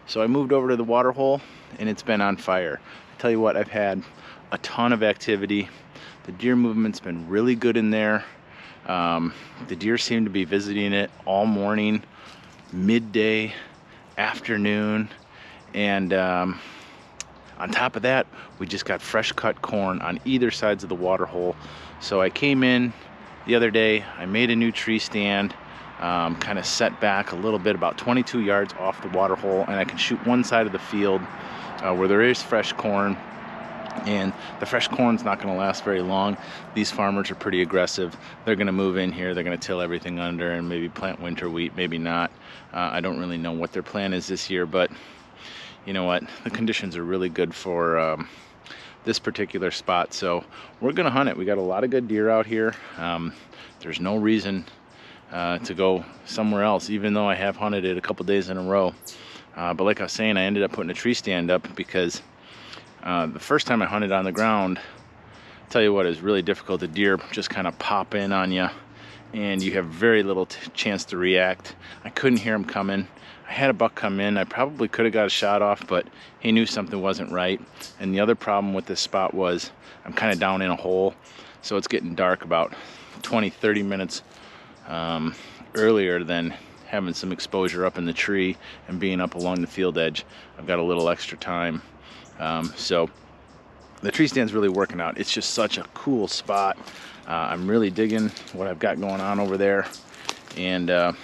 So I moved over to the water hole and it's been on fire. I tell you what, I've had a ton of activity. The deer movement's been really good in there. The deer seem to be visiting it all morning, midday, afternoon, and on top of that, we just got fresh cut corn on either sides of the water hole. So I came in the other day, I made a new tree stand, kind of set back a little bit, about 22 yards off the water hole, and I can shoot one side of the field where there is fresh corn. And the fresh corn's not going to last very long. These farmers are pretty aggressive. They're going to move in here, they're going to till everything under and maybe plant winter wheat, maybe not. I don't really know what their plan is this year, but you know what, the conditions are really good for this particular spot, so we're going to hunt it. We got a lot of good deer out here. There's no reason to go somewhere else, even though I have hunted it a couple days in a row. But like I was saying, I ended up putting a tree stand up because the first time I hunted on the ground, I'll tell you what, is really difficult. The deer just kind of pop in on you and you have very little chance to react. I couldn't hear him coming. I had a buck come in. I probably could have got a shot off, but he knew something wasn't right. And the other problem with this spot was I'm kind of down in a hole, so it's getting dark about 20-30 minutes earlier than having some exposure up in the tree and being up along the field edge. I've got a little extra time. So the tree stand's really working out. It's just such a cool spot. I'm really digging what I've got going on over there, and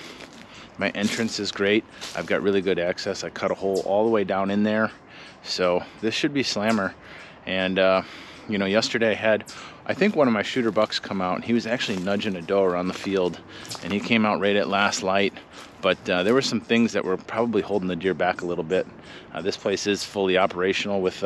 my entrance is great. I've got really good access. I cut a hole all the way down in there, so this should be slammer. And you know, yesterday I had, I think, one of my shooter bucks come out, and he was actually nudging a doe around the field, and he came out right at last light. But there were some things that were probably holding the deer back a little bit. This place is fully operational with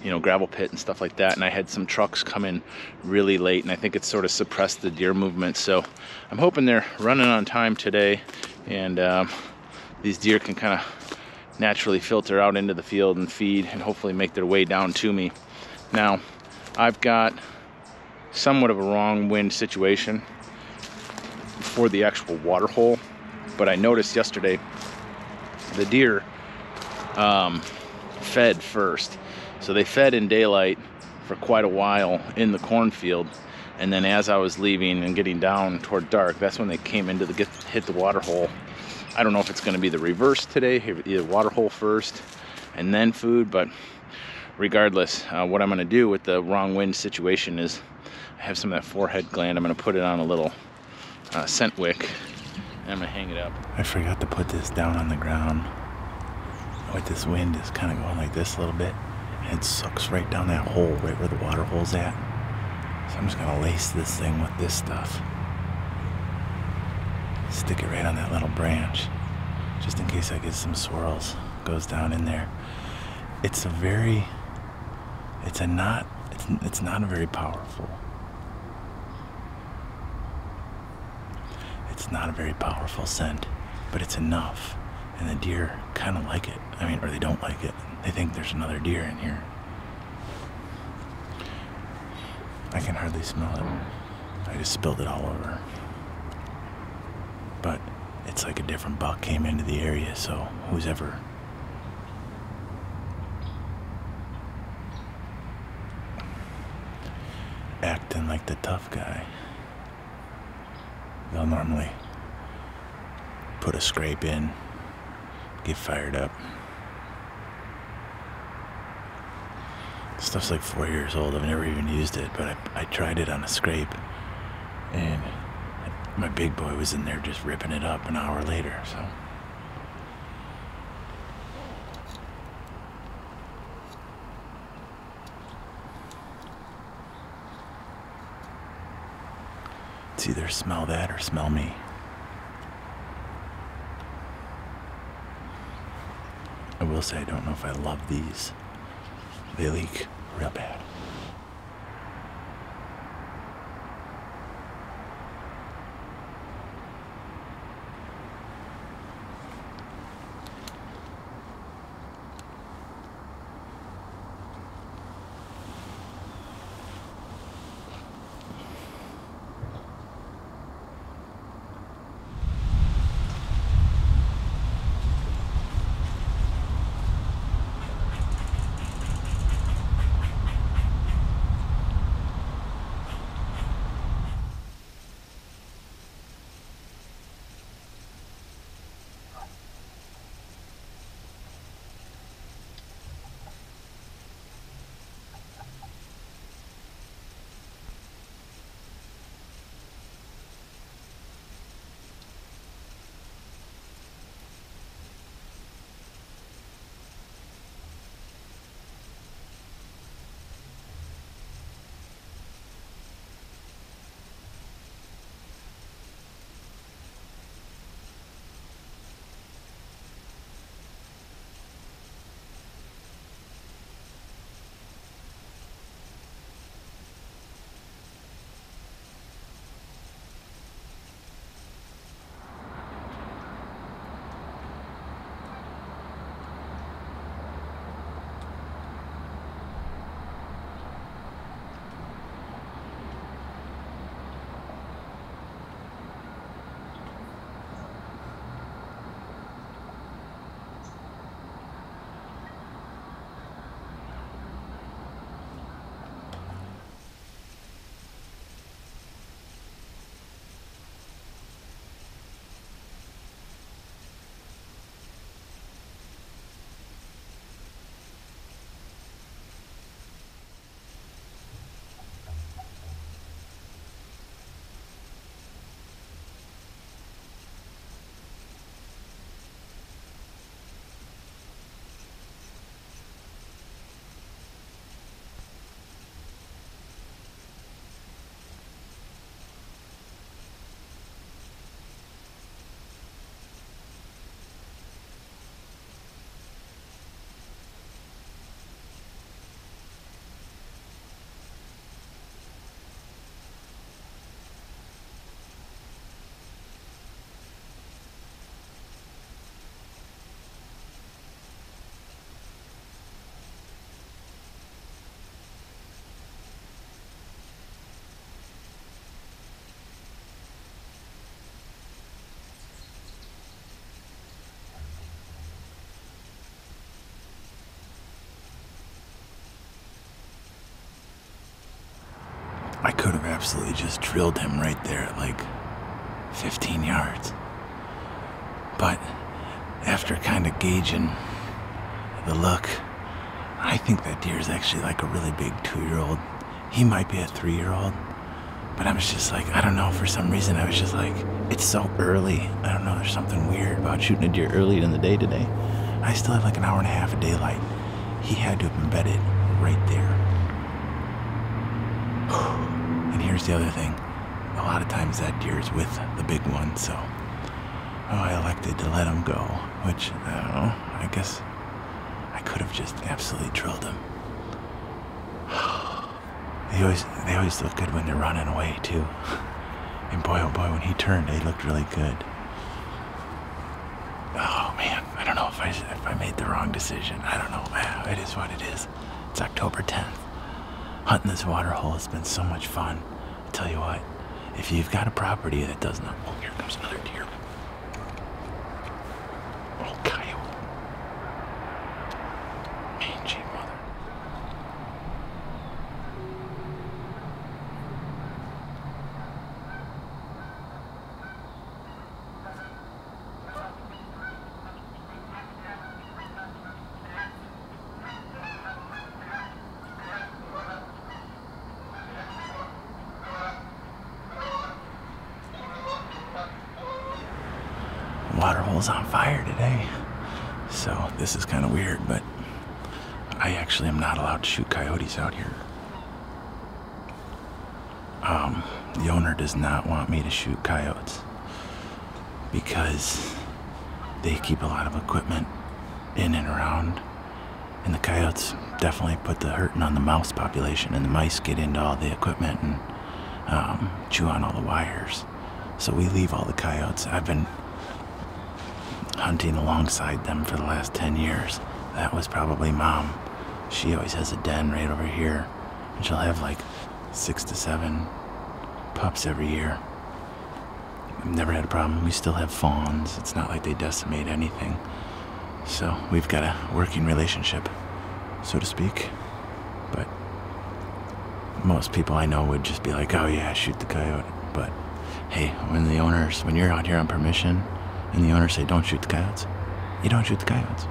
you know, gravel pit and stuff like that, and I had some trucks come in really late, and I think it sort of suppressed the deer movement. So I'm hoping they're running on time today, and these deer can kind of naturally filter out into the field and feed and hopefully make their way down to me. Now, I've got somewhat of a wrong wind situation for the actual water hole, but I noticed yesterday the deer fed first. So they fed in daylight for quite a while in the cornfield, and then as I was leaving and getting down toward dark, that's when they came into the hit the water hole. I don't know if it's going to be the reverse today, either water hole first and then food, but regardless, what I'm going to do with the wrong wind situation is I have some of that forehead gland. I'm going to put it on a little scent wick, and I'm going to hang it up. I forgot to put this down on the ground. With this wind, is kind of going like this a little bit. It sucks right down that hole, right where the water hole's at. So I'm just gonna lace this thing with this stuff. Stick it right on that little branch, just in case I get some swirls. Goes down in there. It's not a very powerful. It's not a very powerful scent, but it's enough, and the deer kind of like it. I mean, or they don't like it. They think there's another deer in here. I can hardly smell it. I just spilled it all over. But it's like a different buck came into the area, so who's ever acting like the tough guy, they'll normally put a scrape in, get fired up. Stuff's like 4 years old. I've never even used it, but I tried it on a scrape, and my big boy was in there just ripping it up an hour later. So it's either smell that or smell me. I will say I don't know if I love these. They leak real bad. absolutely just drilled him right there at like 15 yards. But after kind of gauging the look, I think that deer is actually like a really big 2-year-old. He might be a 3-year-old. But I was just like, I don't know, for some reason I was just like, it's so early. I don't know, there's something weird about shooting a deer early in the day today. I still have like an hour and a half of daylight. He had to have been bedded right there. And here's the other thing. A lot of times that deer is with the big one, so I elected to let him go, which, I don't know, I guess I could have just absolutely drilled him. They always look good when they're running away too. And boy, oh boy, when he turned, they looked really good. Oh man, I don't know if I made the wrong decision. I don't know. It is what it is. It's October 10th. Hunting this water hole has been so much fun. I'll tell you what, if you've got a property that does not... Oh, here comes another deer. Oh, coyote. Mangy mother. Water hole's on fire today, so this is kind of weird, but I actually am not allowed to shoot coyotes out here. The owner does not want me to shoot coyotes because they keep a lot of equipment in and around, and the coyotes definitely put the hurting on the mouse population, and the mice get into all the equipment and chew on all the wires. So we leave all the coyotes. I've been hunting alongside them for the last 10 years. That was probably Mom. She always has a den right over here, and she'll have like 6 to 7 pups every year. I've never had a problem. We still have fawns. It's not like they decimate anything. So we've got a working relationship, so to speak. But most people I know would just be like, oh yeah, shoot the coyote. But hey, when you're out here on permission and the owners say don't shoot the coyotes, you don't shoot the coyotes.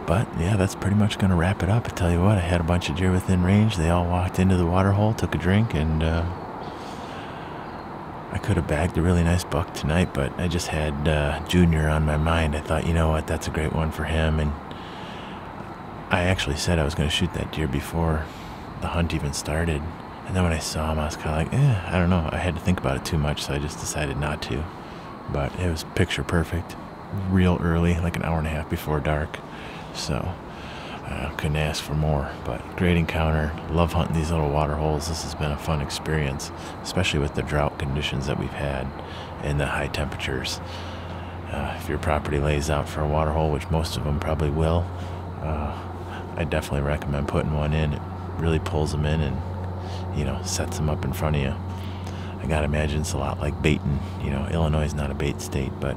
But yeah, that's pretty much going to wrap it up. I tell you what, I had a bunch of deer within range. They all walked into the water hole, took a drink, and I could have bagged a really nice buck tonight, but I just had Junior on my mind. I thought, you know what, that's a great one for him. And I actually said I was going to shoot that deer before the hunt even started. And then when I saw him, I was kind of like, I don't know. I had to think about it too much, so I just decided not to. But it was picture perfect, real early, like an hour and a half before dark. So I couldn't ask for more. But great encounter. Love hunting these little water holes. This has been a fun experience, especially with the drought conditions that we've had and the high temperatures. If your property lays out for a water hole, which most of them probably will, I definitely recommend putting one in. It really pulls them in and, you know, sets them up in front of you. I gotta imagine it's a lot like baiting. You know, Illinois is not a bait state, but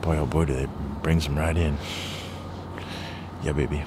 boy, oh boy, it brings them right in. Yeah, baby.